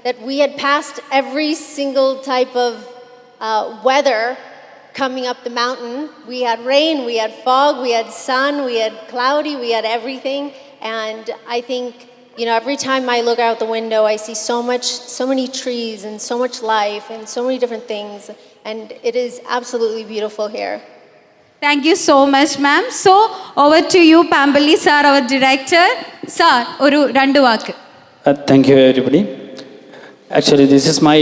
that we had passed every single type of weather coming up the mountain. We had rain, we had fog, we had sun, we had cloudy, we had everything. And I think, every time I look out the window, I see so many trees and so much life and so many different things. And it is absolutely beautiful here. Thank you so much, ma'am. So, over to you, Pambali sir, our director. Sir, oru rendu vaakku. Thank you, everybody. Actually, this is my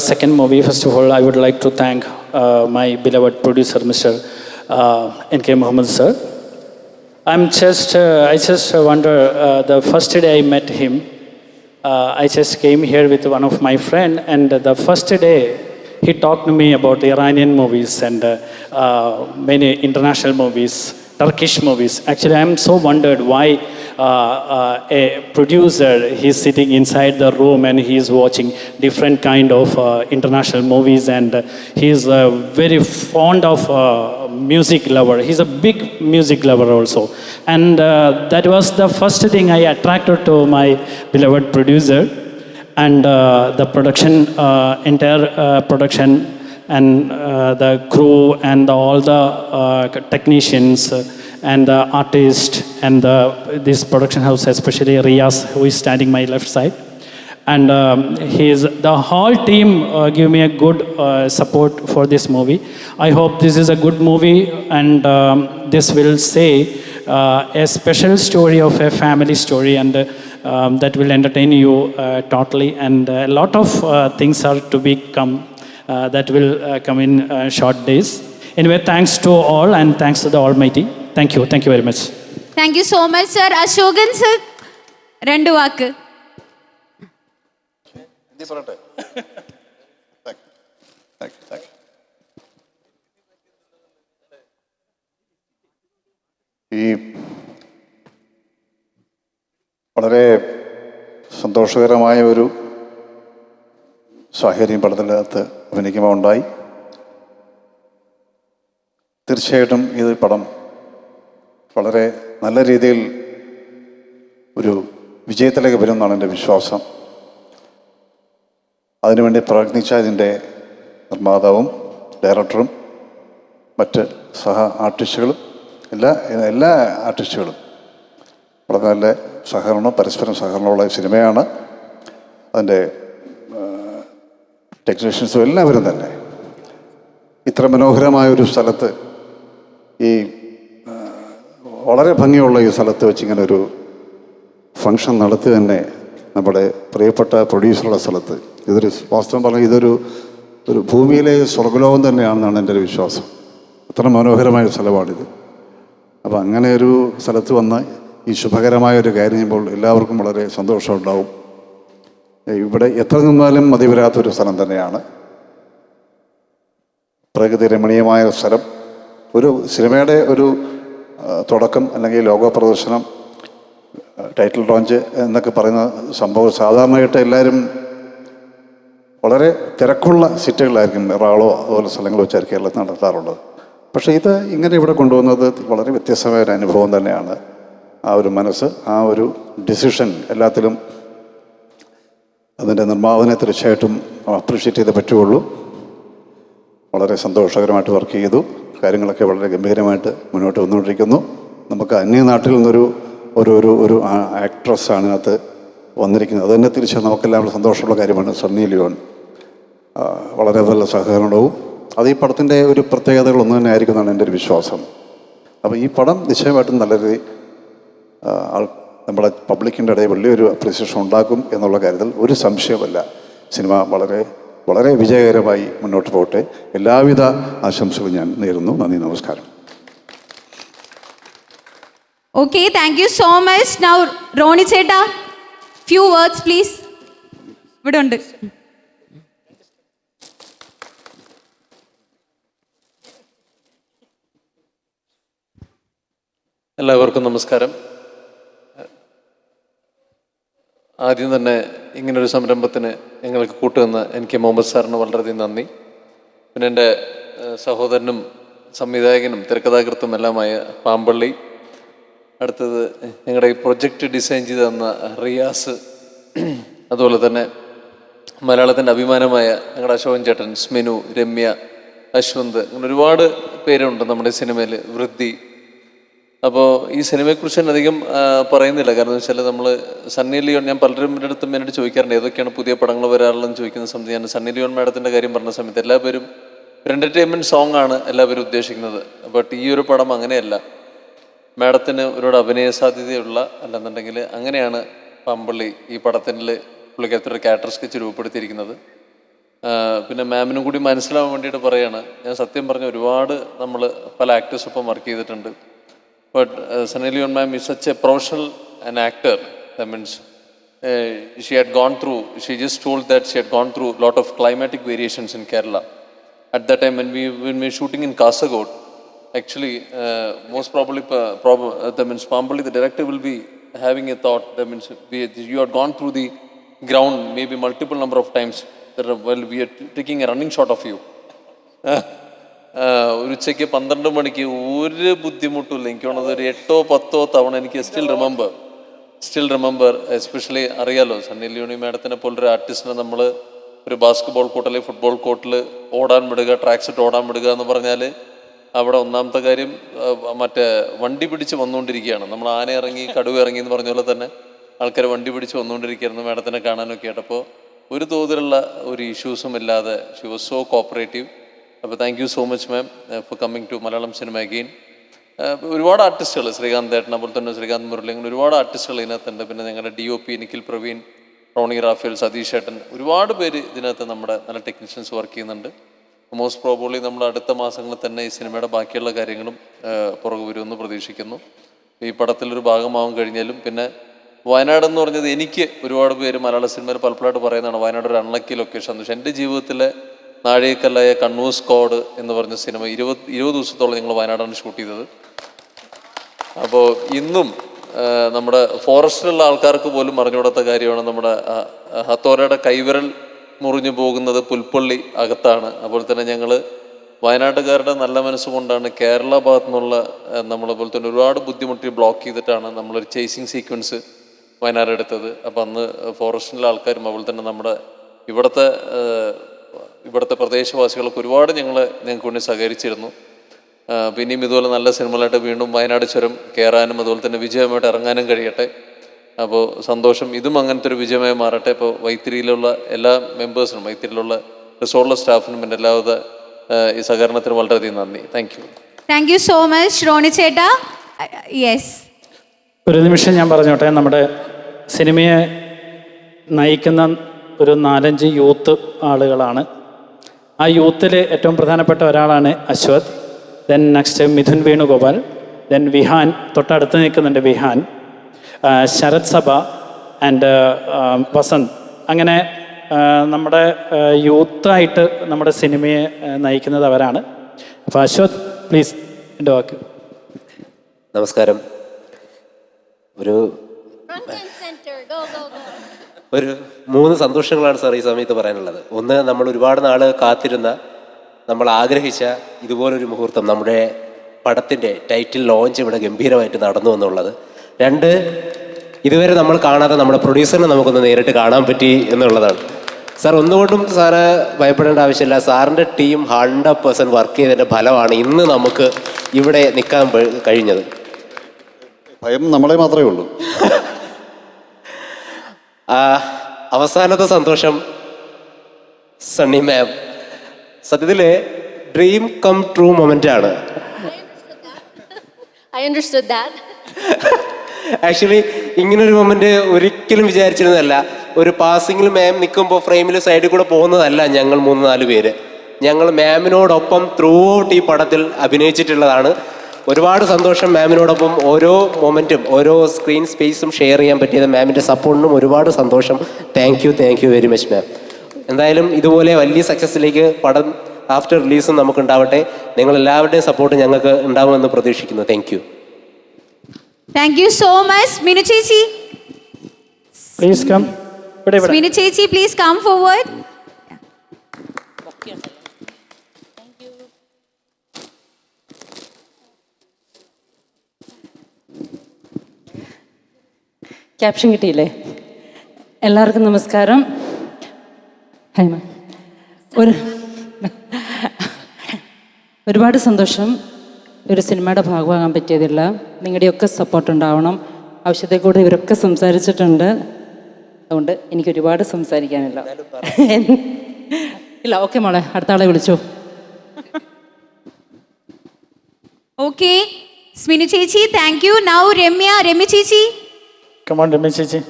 second movie. First of all, I would like to thank my beloved producer, Mr. N.K. Mohammed sir. I just wonder, the first day I met him, I just came here with one of my friend, and the first day he talked to me about Iranian movies and many international movies, Turkish movies. Actually, I'm so wondered why a producer, he's sitting inside the room and he's watching different kind of international movies, and he's very fond of music lover. He's a big music lover also. And that was the first thing I attracted to my beloved producer. And the production, entire production, and the crew, and all the technicians, and the artist, and this production house, especially Riaz, who is standing my left side. And the whole team give me a good support for this movie. I hope this is a good movie, and this will say a special story of a family story, and that will entertain you totally. And a lot of things are to become that will come in short days. Anyway, thanks to all, and thanks to the Almighty. Thank you very much. Thank you so much, sir. Ashokan sir, rendu vaakku. Hindi parate. Thank you. ഈ വളരെ സന്തോഷകരമായ ഒരു സാഹചര്യം പടത്തിനകത്ത് അഭിനയിക്കുമ്പോൾ ഉണ്ടായി. തീർച്ചയായിട്ടും ഈ പടം വളരെ നല്ല രീതിയിൽ ഒരു വിജയത്തിലേക്ക് വരുമെന്നാണ് എൻ്റെ വിശ്വാസം. അതിനുവേണ്ടി പ്രയത്നിച്ച ഇതിൻ്റെ നിർമ്മാതാവും ഡയറക്ടറും മറ്റ് സഹ ആർട്ടിസ്റ്റുകളും എല്ലാ ആർട്ടിസ്റ്റുകളും വളരെ നല്ല പരസ്പരം സഹകരണമുള്ള സിനിമയാണ്. അതിൻ്റെ ടെക്നീഷ്യൻസും എല്ലാവരും തന്നെ ഇത്ര മനോഹരമായൊരു സ്ഥലത്ത്, ഈ വളരെ ഭംഗിയുള്ള ഈ സ്ഥലത്ത് വെച്ച് ഇങ്ങനെ ഒരു ഫങ്ഷൻ നടത്തി തന്നെ നമ്മുടെ പ്രിയപ്പെട്ട പ്രൊഡ്യൂസറുടെ സ്ഥലത്ത്, ഇതൊരു വാസ്തവം പറഞ്ഞാൽ ഇതൊരു ഭൂമിയിലെ സ്വർഗ്ഗലോകം തന്നെയാണെന്നാണ് എൻ്റെ ഒരു വിശ്വാസം. അത്ര മനോഹരമായ സ്ഥലമാണിത്. അപ്പോൾ അങ്ങനെ ഒരു സ്ഥലത്ത് വന്ന് ഈ ശുഭകരമായൊരു കാര്യം ചെയ്യുമ്പോൾ എല്ലാവർക്കും വളരെ സന്തോഷമുണ്ടാവും. ഇവിടെ എത്ര നിന്നാലും മതി വരാത്തൊരു സ്ഥലം തന്നെയാണ്. പ്രകൃതി രമണീയമായ സ്ഥലം. ഒരു സിനിമയുടെ ഒരു തുടക്കം അല്ലെങ്കിൽ ലോക പ്രദർശനം, ടൈറ്റിൽ ലോഞ്ച് എന്നൊക്കെ പറയുന്ന സംഭവം സാധാരണയായിട്ട് എല്ലാവരും വളരെ തിരക്കുള്ള സിറ്റുകളായിരിക്കും, എറണാകുളമോ അതുപോലെ സ്ഥലങ്ങൾ വെച്ചായിരിക്കും കേരളത്തിൽ നടത്താറുള്ളത്. പക്ഷേ ഇത് ഇങ്ങനെ ഇവിടെ കൊണ്ടുവന്നത് വളരെ വ്യത്യസ്തമായ ഒരു അനുഭവം തന്നെയാണ്. ആ ഒരു മനസ്സ്, ആ ഒരു ഡിസിഷൻ എല്ലാത്തിലും അതിൻ്റെ നിർമ്മാതാവിനെ തീർച്ചയായിട്ടും അപ്രീഷിയേറ്റ് ചെയ്തേ പറ്റുകയുള്ളൂ. വളരെ സന്തോഷകരമായിട്ട് വർക്ക് ചെയ്തു. കാര്യങ്ങളൊക്കെ വളരെ ഗംഭീരമായിട്ട് മുന്നോട്ട് വന്നുകൊണ്ടിരിക്കുന്നു. നമുക്ക് അന്യനാട്ടിൽ നിന്നൊരു ഒരു ആക്ട്രസ്സാണ് ഇതിനകത്ത് വന്നിരിക്കുന്നത്. അത് തന്നെ തിരിച്ച് നമുക്കെല്ലാം സന്തോഷമുള്ള കാര്യമാണ്. സണ്ണി ലിയോൺ വളരെ നല്ല സഹകരണവും അത് ഈ പടത്തിൻ്റെ ഒരു പ്രത്യേകതകളൊന്നും തന്നെ ആയിരിക്കും എന്നാണ് എൻ്റെ ഒരു വിശ്വാസം. അപ്പോൾ ഈ പടം നിശ്ചയമായിട്ടും നല്ല രീതിയിൽ നമ്മുടെ പബ്ലിക്കിൻ്റെ ഇടയിൽ വലിയൊരു അപ്രീസിയേഷൻ ഉണ്ടാക്കും എന്നുള്ള കാര്യത്തിൽ ഒരു സംശയമല്ല. സിനിമ വളരെ വളരെ വിജയകരമായി മുന്നോട്ട് പോകട്ടെ. എല്ലാവിധ ആശംസകളും ഞാൻ നേരുന്നു. നന്ദി, നമസ്കാരം. Okay, thank you so much. Now, Roni Cheta, few words please. ഇവിടെ ഉണ്ട്. എല്ലാവർക്കും നമസ്കാരം. ആദ്യം തന്നെ ഇങ്ങനൊരു സംരംഭത്തിന് ഞങ്ങൾക്ക് കൂട്ടുവന്ന എനിക്ക് മുഹമ്മദ് സാറിന് വളരെയധികം നന്ദി. പിന്നെ എൻ്റെ സഹോദരനും സംവിധായകനും തിരക്കഥാകൃത്തും എല്ലാമായ പാമ്പള്ളി, അടുത്തത് ഞങ്ങളുടെ ഈ പ്രൊജക്റ്റ് ഡിസൈൻ ചെയ്ത് തന്ന റിയാസ്, അതുപോലെ തന്നെ മലയാളത്തിൻ്റെ അഭിമാനമായ ഞങ്ങളുടെ അശോകൻ ചേട്ടൻ, സ്മിനു, രമ്യ, അശ്വന്ത്, അങ്ങനെ ഒരുപാട് പേരുണ്ട് നമ്മുടെ സിനിമയിൽ, വൃദ്ധി. അപ്പോൾ ഈ സിനിമയെക്കുറിച്ച് തന്നെ അധികം പറയുന്നില്ല. കാരണം എന്ന് വെച്ചാൽ നമ്മൾ സണ്ണി ലിയോൺ, ഞാൻ പലരും അടുത്തും എന്നോട് ചോദിക്കാറുണ്ട് ഏതൊക്കെയാണ് പുതിയ പടങ്ങൾ വരാറുള്ളതെന്ന് ചോദിക്കുന്ന സമയത്ത് ഞാൻ സണ്ണി ലിയോൺ മാഡത്തിൻ്റെ കാര്യം പറഞ്ഞ സമയത്ത് എല്ലാവരും ഒരു എൻ്റർടൈൻമെൻറ്റ് സോങ് ആണ് എല്ലാവരും ഉദ്ദേശിക്കുന്നത്. ബട്ട് ഈ ഒരു പടം അങ്ങനെയല്ല. മാഡത്തിന് ഒരുപാട് അഭിനയ സാധ്യതയുള്ള, അല്ലെന്നുണ്ടെങ്കിൽ അങ്ങനെയാണ് പാമ്പള്ളി ഈ പടത്തിൽ പുള്ളിക്കാരത്തൊരു ക്യാരക്ടർ സ്കെച്ച് രൂപപ്പെടുത്തിയിരിക്കുന്നത്. പിന്നെ മാമിനും കൂടി മനസ്സിലാവാൻ വേണ്ടിയിട്ട് പറയുകയാണ്, ഞാൻ സത്യം പറഞ്ഞ ഒരുപാട് നമ്മൾ പല ആക്ടേഴ്സൊപ്പം വർക്ക് ചെയ്തിട്ടുണ്ട്. But Sunny Leone ma'am is such a professional an actor. That means she had gone through, she just told that she had gone through a lot of climatic variations in Kerala. At that time when we were shooting in Kasaragod, actually most probably that means Pambali, the director will be having a thought, that means you had gone through the ground maybe multiple number of times, that well we are taking a running shot of you. ഒരു ഉച്ചയ്ക്ക് 12 മണിക്ക് ഒരു ബുദ്ധിമുട്ടില്ല. എനിക്ക് തോന്നുന്നത് ഒരു 8-10 തവണ എനിക്ക് സ്റ്റിൽ റിമെമ്പർ എസ്പെഷ്യലി അറിയാലോ സണ്ണി ലിയോണി മാഡത്തിനെ പോലൊരു ആർട്ടിസ്റ്റിനെ നമ്മൾ ഒരു ബാസ്കറ്റ്ബോൾ കോർട്ട് അല്ലെങ്കിൽ ഫുട്ബോൾ കോർട്ടിൽ ഓടാൻ വിടുക, ട്രാക്ക് സെറ്റ് ഓടാൻ വിടുക എന്ന് പറഞ്ഞാൽ അവിടെ ഒന്നാമത്തെ കാര്യം മറ്റേ വണ്ടി പിടിച്ച് വന്നുകൊണ്ടിരിക്കുകയാണ്. നമ്മൾ ആന ഇറങ്ങി കടുവ ഇറങ്ങി എന്ന് പറഞ്ഞ പോലെ തന്നെ ആൾക്കാർ വണ്ടി പിടിച്ച് വന്നുകൊണ്ടിരിക്കുകയായിരുന്നു മാഡത്തിനെ കാണാനൊക്കെ ആയിട്ട്. അപ്പോൾ ഒരു തോതിലുള്ള ഒരു ഇഷ്യൂസും ഇല്ലാതെ ഷി വാസ് സോ കോപ്പറേറ്റീവ്. അപ്പോൾ thank you so much ma'am for coming to Malayalam cinema again. ഒരുപാട് ആർട്ടിസ്റ്റുകൾ, ശ്രീകാന്ത് ഏട്ടൻ, അതുപോലെ തന്നെ ശ്രീകാന്ത് മുരളി, അങ്ങനെ ഒരുപാട് ആർട്ടിസ്റ്റുകൾ ഇതിനകത്തുണ്ട്. പിന്നെ ഞങ്ങളുടെ DOP നിഖിൽ പ്രവീൺ, റോണി റാഫേൽ, സതീഷ് ഏട്ടൻ, ഒരുപാട് പേര് ഇതിനകത്ത് നമ്മുടെ നല്ല ടെക്നീഷ്യൻസ് വർക്ക് ചെയ്യുന്നുണ്ട്. മോസ്റ്റ് പ്രോബബ്ലി നമ്മൾ അടുത്ത മാസങ്ങളിൽ തന്നെ ഈ സിനിമയുടെ ബാക്കിയുള്ള കാര്യങ്ങളും പുറകു വരുമെന്ന് പ്രതീക്ഷിക്കുന്നു. ഈ പടത്തിലൊരു ഭാഗമാവാൻ കഴിഞ്ഞാലും. പിന്നെ വയനാട് എന്ന് പറഞ്ഞത് എനിക്ക് ഒരുപാട് പേര് മലയാള സിനിമയിൽ പലപ്പോഴായിട്ട് പറയുന്നതാണ് വയനാട് ഒരു അൺലക്കി ലൊക്കേഷൻ. പക്ഷേ എൻ്റെ ജീവിതത്തിലെ നാഴികക്കല്ലായ കണ്ണൂർ സ്ക്വാഡ് എന്ന് പറഞ്ഞ സിനിമ 20 ദിവസത്തോളം ഞങ്ങൾ വയനാടാണ് ഷൂട്ട് ചെയ്തത്. അപ്പോൾ ഇന്നും നമ്മുടെ ഫോറസ്റ്റിലുള്ള ആൾക്കാർക്ക് പോലും അറിഞ്ഞുകൂടാത്ത കാര്യമാണ് നമ്മുടെ ഹത്തോരയുടെ കൈവിരൽ മുറിഞ്ഞു പോകുന്നത് പുൽപ്പള്ളി അകത്താണ്. അതുപോലെ തന്നെ ഞങ്ങൾ വയനാട്ടുകാരുടെ നല്ല മനസ്സുകൊണ്ടാണ് കേരള ഭാഗത്തു നിന്നുള്ള നമ്മളെപോലെ തന്നെ ഒരുപാട് ബുദ്ധിമുട്ടി ബ്ലോക്ക് ചെയ്തിട്ടാണ് നമ്മളൊരു ചേസിങ് സീക്വൻസ് വയനാട് എടുത്തത്. അപ്പം അന്ന് ഫോറസ്റ്റിലെ ആൾക്കാരും അതുപോലെ തന്നെ നമ്മുടെ ഇവിടുത്തെ പ്രദേശവാസികളൊക്കെ ഒരുപാട് ഞങ്ങൾക്ക് വേണ്ടി സഹകരിച്ചിരുന്നു. പിന്നെയും ഇതുപോലെ നല്ല സിനിമകളായിട്ട് വീണ്ടും വയനാട് ചുരം കയറാനും അതുപോലെ തന്നെ വിജയമായിട്ട് ഇറങ്ങാനും കഴിയട്ടെ. അപ്പോൾ സന്തോഷം, ഇതും അങ്ങനത്തെ ഒരു വിജയമായി മാറട്ടെ. ഇപ്പോൾ വൈത്തിരിയിലുള്ള എല്ലാ മെമ്പേഴ്സിനും, വൈത്തിരിയിലുള്ള റിസോർട്ടിലെ സ്റ്റാഫിനും എൻ്റെ എല്ലാവിധ ഈ സഹകരണത്തിന് വളരെയധികം നന്ദി. Thank you so much Rony ചേട്ടാ. യെസ്, ഒരു നിമിഷം ഞാൻ പറഞ്ഞോട്ടെ. നമ്മുടെ സിനിമയെ നയിക്കുന്ന ഒരു 4-5 യൂത്ത് ആളുകളാണ്. ആ യൂത്തിൽ ഏറ്റവും പ്രധാനപ്പെട്ട ഒരാളാണ് Ashwath. Then next Mithun Venugopal, then Vihaan, തൊട്ടടുത്ത് നിൽക്കുന്നുണ്ട് വിഹാൻ, ശരത് സഭ ആൻഡ് വസന്ത്. അങ്ങനെ നമ്മുടെ യൂത്തായിട്ട് നമ്മുടെ സിനിമയെ നയിക്കുന്നത് അവരാണ്. അപ്പോൾ അശ്വത് പ്ലീസ് എൻ്റെ വാക്ക്. നമസ്കാരം. ഒരു 3 സന്തോഷങ്ങളാണ് സാർ ഈ സമയത്ത് പറയാനുള്ളത്. ഒന്ന്, നമ്മൾ ഒരുപാട് നാൾ കാത്തിരുന്ന, നമ്മൾ ആഗ്രഹിച്ച ഇതുപോലൊരു മുഹൂർത്തം, നമ്മുടെ പടത്തിൻ്റെ ടൈറ്റിൽ ലോഞ്ച് ഇവിടെ ഗംഭീരമായിട്ട് നടന്നു എന്നുള്ളത്. 2, ഇതുവരെ നമ്മൾ കാണാതെ നമ്മുടെ പ്രൊഡ്യൂസറിനെ നമുക്കൊന്ന് നേരിട്ട് കാണാൻ പറ്റി എന്നുള്ളതാണ്. സാർ, ഒന്നുകൊണ്ടും സാറ് ഭയപ്പെടേണ്ട ആവശ്യമില്ല. സാറിൻ്റെ ടീം 100% വർക്ക് ചെയ്തതിൻ്റെ ഫലമാണ് ഇന്ന് നമുക്ക് ഇവിടെ നിൽക്കാൻ കഴിഞ്ഞത്. ഭയം നമ്മളെ മാത്രമേ ഉള്ളൂ. അവസാനത്തെ സന്തോഷം സണ്ണി മാം, സത്യത്തിൽ ഡ്രീം കം ട്രൂ മൊമെൻ്റ് ആണ്. ആക്ച്വലി ഇങ്ങനൊരു മൊമെൻ്റ് ഒരിക്കലും വിചാരിച്ചിരുന്നതല്ല. ഒരു പാസിങ്ങിൽ മാം നിൽക്കുമ്പോൾ ഫ്രെയിമിൽ സൈഡിൽ കൂടെ പോകുന്നതല്ല. ഞങ്ങൾ 3-4 പേര് ഞങ്ങൾ മാമിനോടൊപ്പം ത്രൂ ഔട്ട് ഈ പടത്തിൽ അഭിനയിച്ചിട്ടുള്ളതാണ്. ഒരുപാട് സന്തോഷം മാമിനോടൊപ്പം ഓരോ മൊമെൻറ്റും ഓരോ സ്ക്രീൻ സ്പേസും ഷെയർ ചെയ്യാൻ പറ്റിയത്. മാമിൻ്റെ സപ്പോർട്ടിനും ഒരുപാട് സന്തോഷം. Thank you very much ma'am. എന്തായാലും ഇതുപോലെ വലിയ സക്സസ്സിലേക്ക് പടം ആഫ്റ്റർ റിലീസും നമുക്കുണ്ടാവട്ടെ. നിങ്ങളെല്ലാവരുടെയും സപ്പോർട്ട് ഞങ്ങൾക്ക് ഉണ്ടാവുമെന്ന് പ്രതീക്ഷിക്കുന്നു. Thank you so much. Minu ചേച്ചി പ്ലീസ് കം. മിനു ചേച്ചി പ്ലീസ് കം ഫോർവേഡ്. ക്യാപ്ഷൻ കിട്ടിയില്ലേ? എല്ലാവർക്കും നമസ്കാരം. Hi ma'am. ഒരുപാട് സന്തോഷം ഒരു സിനിമയുടെ ഭാഗമാകാൻ പറ്റിയതില്ല. നിങ്ങളുടെയൊക്കെ സപ്പോർട്ട് ഉണ്ടാവണം. ആവശ്യത്തെ കൂടെ ഇവരൊക്കെ സംസാരിച്ചിട്ടുണ്ട്. അതുകൊണ്ട് എനിക്ക് ഒരുപാട് സംസാരിക്കാനില്ല. ഇല്ല, ഓക്കെ മോളെ, അടുത്ത ആളെ വിളിച്ചോ. Okay, Sminu Chechi, thank you. Now Remy Chechi. Come on, Remy Chechi.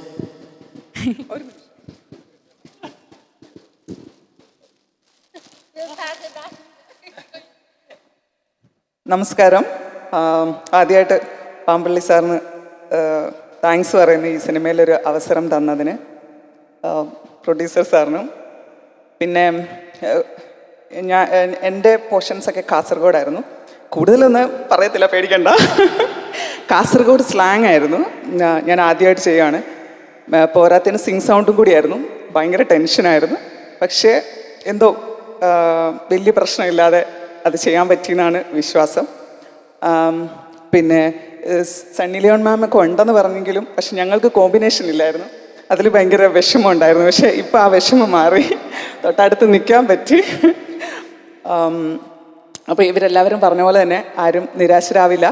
നമസ്കാരം. ആദ്യമായിട്ട് പാമ്പള്ളി സാറിന് താങ്ക്സ് പറയുന്നു ഈ സിനിമയിലൊരു അവസരം തന്നതിന്, പ്രൊഡ്യൂസർ സാറിനും. പിന്നെ എൻ്റെ പോർഷൻസൊക്കെ കാസർഗോഡായിരുന്നു. കൂടുതലൊന്നും പറയത്തില്ല, പേടിക്കണ്ട. കാസർഗോഡ് സ്ലാങ് ആയിരുന്നു. ഞാൻ ആദ്യമായിട്ട് ചെയ്യുകയാണ്. പോരാത്തിന് സിങ് സൗണ്ടും കൂടിയായിരുന്നു. ഭയങ്കര ടെൻഷനായിരുന്നു. പക്ഷേ എന്തോ വലിയ പ്രശ്നമില്ലാതെ അത് ചെയ്യാൻ പറ്റിയെന്നാണ് വിശ്വാസം. പിന്നെ സണ്ണി ലിയോൺ മാമൊക്കെ ഉണ്ടെന്ന് പറഞ്ഞെങ്കിലും പക്ഷെ ഞങ്ങൾക്ക് കോമ്പിനേഷൻ ഇല്ലായിരുന്നു. അതിൽ ഭയങ്കര വിഷമം ഉണ്ടായിരുന്നു. പക്ഷേ ഇപ്പോൾ ആ വിഷമം മാറി, തൊട്ടടുത്ത് നിൽക്കാൻ പറ്റി. അപ്പോൾ ഇവരെല്ലാവരും പറഞ്ഞ പോലെ തന്നെ ആരും നിരാശരാവില്ല.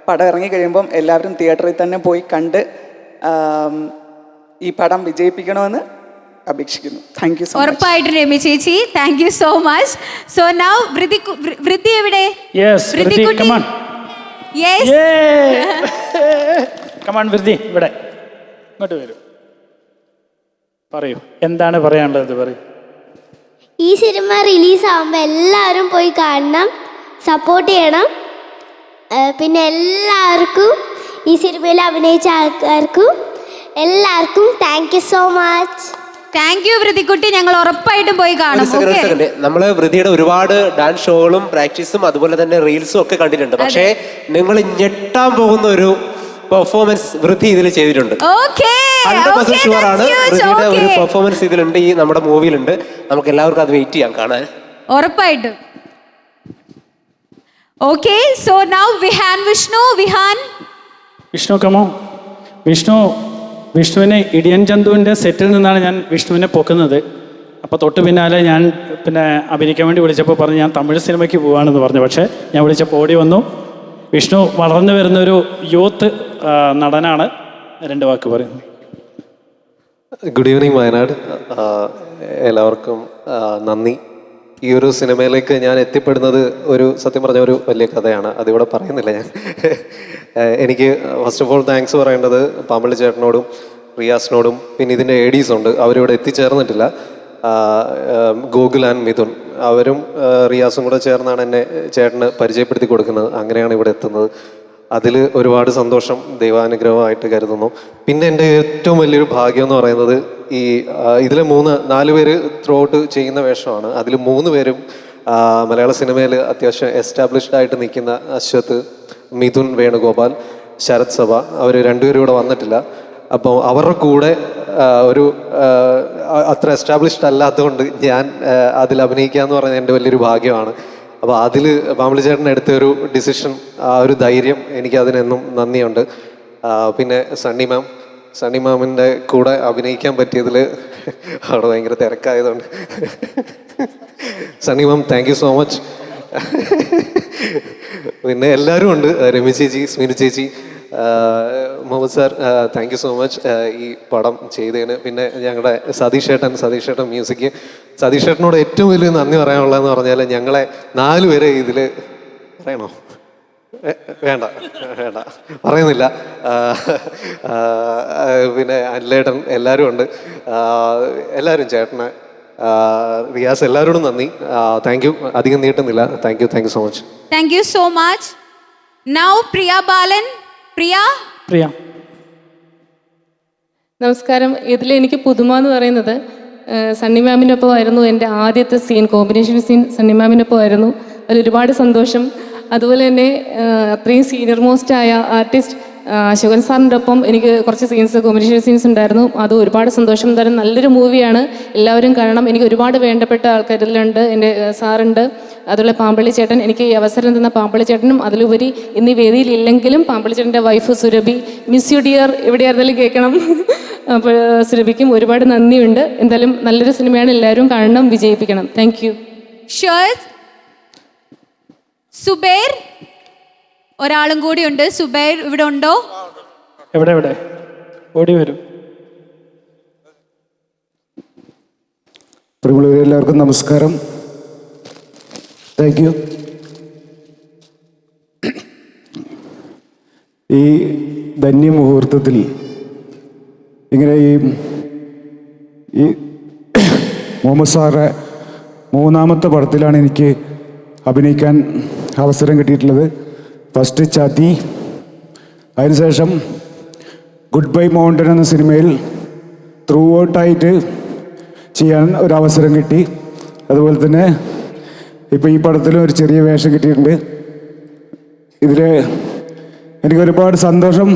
പടം ഇറങ്ങി കഴിയുമ്പം എല്ലാവരും തിയേറ്ററിൽ തന്നെ പോയി കണ്ട് ഈ പടം വിജയിപ്പിക്കണമെന്ന് അപേക്ഷിക്കുന്നു. Thank you so much. ഉറപ്പായിട്ടും രമി ചേച്ചി, thank you so much. So now വൃത്തി എവിടെ? Yes, Vrithi, come on. Yes. Come on, Vrithi, ഇവിടെ ഇങ്ങോട്ട് വരൂ. പറയൂ, എന്താണ് പറയാനുള്ളത്? പറയൂ. ഈ സിനിമ റിലീസാകുമ്പോൾ എല്ലാവരും പോയി കാണണം, സപ്പോർട്ട് ചെയ്യണം. പിന്നെ എല്ലാവർക്കും ഈ സിനിമയിൽ അഭിനയിച്ച ആൾക്കാർക്കും എല്ലാവർക്കും thank you so much. Thank you വൃതിക്കുട്ടി, ഞങ്ങൾ ഉറപ്പായിട്ടും പോയി കാണും. നമ്മൾ വൃതിയുടെ ഒരുപാട് ഡാൻസ് ഷോകളും പ്രാക്ടീസും അതുപോലെ തന്നെ റീൽസും ഒക്കെ കണ്ടിട്ടുണ്ട്. പക്ഷേ നിങ്ങൾ ഞെട്ടാൻ പോകുന്ന ഒരു പെർഫോമൻസ് വൃതി ഇതിൽ ചെയ്തിട്ടുണ്ട്. 100% ഷുവർ ആണ് വൃതിയുടെ ഒരു പെർഫോമൻസ് ഇതിലുണ്ട്, ഈ നമ്മുടെ മൂവിയിലുണ്ട്. നമുക്ക് എല്ലാവർക്കും അത് വെയിറ്റ് ചെയ്യാം കാണാൻ. ഉറപ്പായിട്ടും. Okay, so now Vishnu come on. വിഷ്ണുവിനെ ഇടിയൻ ചന്തുവിൻ്റെ സെറ്റിൽ നിന്നാണ് ഞാൻ വിഷ്ണുവിനെ പൊക്കുന്നത്. അപ്പോൾ തൊട്ട് പിന്നാലെ ഞാൻ അഭിനയിക്കാൻ വേണ്ടി വിളിച്ചപ്പോൾ പറഞ്ഞു ഞാൻ തമിഴ് സിനിമയ്ക്ക് പോവാണെന്ന് പറഞ്ഞു. പക്ഷേ ഞാൻ വിളിച്ചപ്പോൾ ഓടി വന്നു. വിഷ്ണു വളർന്നു വരുന്നൊരു യൂത്ത് നടനാണ്. 2 വാക്ക് പറയുന്നു. Good evening Wayanad. എല്ലാവർക്കും നന്ദി. ഈ ഒരു സിനിമയിലേക്ക് ഞാൻ എത്തിപ്പെടുന്നത് സത്യം പറഞ്ഞ ഒരു വലിയ കഥയാണ്. അതിവിടെ പറയുന്നില്ല ഞാൻ. എനിക്ക് ഫസ്റ്റ് ഓഫ് ഓൾ താങ്ക്സ് പറയേണ്ടത് പാമ്പള്ളി ചേട്ടനോടും റിയാസിനോടും പിന്നെ ഇതിൻ്റെ ADs ഉണ്ട്, അവരിവിടെ എത്തിച്ചേർന്നിട്ടില്ല. ഗോകുൽ ആൻഡ് മിഥുൻ, അവരും റിയാസും കൂടെ ചേർന്നാണ് എന്നെ ചേട്ടന് പരിചയപ്പെടുത്തി കൊടുക്കുന്നത്. അങ്ങനെയാണ് ഇവിടെ എത്തുന്നത്. അതിൽ ഒരുപാട് സന്തോഷം, ദൈവാനുഗ്രഹമായിട്ട് കരുതുന്നു. പിന്നെ എൻ്റെ ഏറ്റവും വലിയൊരു ഭാഗ്യം എന്ന് പറയുന്നത് ഇതിൽ 4 പേര് ത്രൂ ഔട്ട് ചെയ്യുന്ന വേഷമാണ്. അതിൽ 3 പേരും മലയാള സിനിമയിൽ അത്യാവശ്യം എസ്റ്റാബ്ലിഷ്ഡ് ആയിട്ട് നിൽക്കുന്ന അശ്വത്ത്, മിഥുൻ വേണുഗോപാൽ, ശരത് സഭ, അവർ 2 പേരും ഇവിടെ വന്നിട്ടില്ല. അപ്പോൾ അവരുടെ കൂടെ അത്ര എസ്റ്റാബ്ലിഷ്ഡ് അല്ലാത്തതുകൊണ്ട് ഞാൻ അതിൽ അഭിനയിക്കുക എന്ന് പറയുന്നത് എൻ്റെ വലിയൊരു ഭാഗ്യമാണ്. അപ്പോൾ അതിൽ പാമ്പള്ളി ചേട്ടൻ എടുത്ത ഒരു ഡിസിഷൻ, ആ ഒരു ധൈര്യം, എനിക്ക് അതിനെന്നും നന്ദിയുണ്ട്. പിന്നെ സണ്ണി മാമിൻ്റെ കൂടെ അഭിനയിക്കാൻ പറ്റിയതിൽ അവിടെ ഭയങ്കര തിരക്കായതുകൊണ്ട് Sunny ma'am thank you so much. പിന്നെ എല്ലാവരും ഉണ്ട്, രമി ചേച്ചി, സ്മിനു ചേച്ചി, Muhammad sir, thank you so much ഈ പടം ചെയ്തതിന്. പിന്നെ ഞങ്ങളുടെ സതീഷ് ഏട്ടൻ മ്യൂസിക്. സതീഷ് ഏട്ടനോട് ഏറ്റവും വലിയ നന്ദി പറയാനുള്ളതെന്ന് പറഞ്ഞാൽ ഞങ്ങളെ 4 പേരെ ഇതിൽ പറയണോ? വേണ്ട പറയുന്നില്ല. പിന്നെ അനിലേട്ടൻ, എല്ലാവരും ഉണ്ട്. എല്ലാവരും, ചേട്ടന്, റിയാസ്, എല്ലാവരോടും നന്ദി. Thank you. അധികം നീട്ടുന്നില്ല. Thank you so much. Thank you so much. Now Priya Balan. Priya. നമസ്കാരം. ഇതിൽ എനിക്ക് പുതുമ എന്ന് പറയുന്നത് സണ്ണി മാമിനൊപ്പം ആയിരുന്നു എൻ്റെ ആദ്യത്തെ സീൻ, കോമ്പിനേഷൻ സീൻ സണ്ണി മാമിനൊപ്പം ആയിരുന്നു. അതിൽ ഒരുപാട് സന്തോഷം. അതുപോലെ തന്നെ അത്രയും സീനിയർ മോസ്റ്റ് ആയ ആർട്ടിസ്റ്റ് അശോകൻ സാറിൻ്റെ ഒപ്പം എനിക്ക് കുറച്ച് സീൻസ് കോമ്പറ്റീഷൻ സീൻസ് ഉണ്ടായിരുന്നു. അത് ഒരുപാട് സന്തോഷം തരുന്ന നല്ലൊരു മൂവിയാണ്. എല്ലാവരും കാണണം. എനിക്ക് ഒരുപാട് വേണ്ടപ്പെട്ട ആൾക്കാരിലുണ്ട്. എൻ്റെ സാറുണ്ട്, അതുപോലെ പാമ്പള്ളി ചേട്ടൻ. എനിക്ക് ഈ അവസരം തന്ന പാമ്പള്ളി ചേട്ടനും അതിലുപരി ഇന്ന് ഈ വേദിയിൽ ഇല്ലെങ്കിലും പാമ്പള്ളി ചേട്ടൻ്റെ wife Surabhi, miss you dear, എവിടെയായിരുന്നാലും കേൾക്കണം. അപ്പോൾ സുരഭിക്കും ഒരുപാട് നന്ദിയുണ്ട്. എന്തായാലും നല്ലൊരു സിനിമയാണ്, എല്ലാവരും കാണണം, വിജയിപ്പിക്കണം. Thank you. ഷുവർ. സുബൈർ, ഒരാളും കൂടി ഉണ്ട്. സുബൈർ ഇവിടെ ഉണ്ടോ? എവിടെ ഓടി വരും. പ്രിയമുള്ളവരെ, എല്ലാവർക്കും നമസ്കാരം. Thank you. ഈ ധന്യമുഹൂർത്തത്തിൽ ഇങ്ങനെ ഈ മുഹമ്മദ് സാറെ മൂന്നാമത്തെ പടത്തിലാണ് എനിക്ക് അഭിനയിക്കാൻ അവസരം കിട്ടിയിട്ടുള്ളത്. ഫസ്റ്റ് ചാത്തി, അതിനുശേഷം ഗുഡ് ബൈ മൗണ്ടൻ എന്ന സിനിമയിൽ ത്രൂ ഔട്ടായിട്ട് ചെയ്യാൻ ഒരു അവസരം കിട്ടി. അതുപോലെ തന്നെ ഇപ്പോൾ ഈ പടത്തിലും ഒരു ചെറിയ വേഷം കിട്ടിയിട്ടുണ്ട്. ഇതിൽ എനിക്ക് ഒരുപാട് സന്തോഷം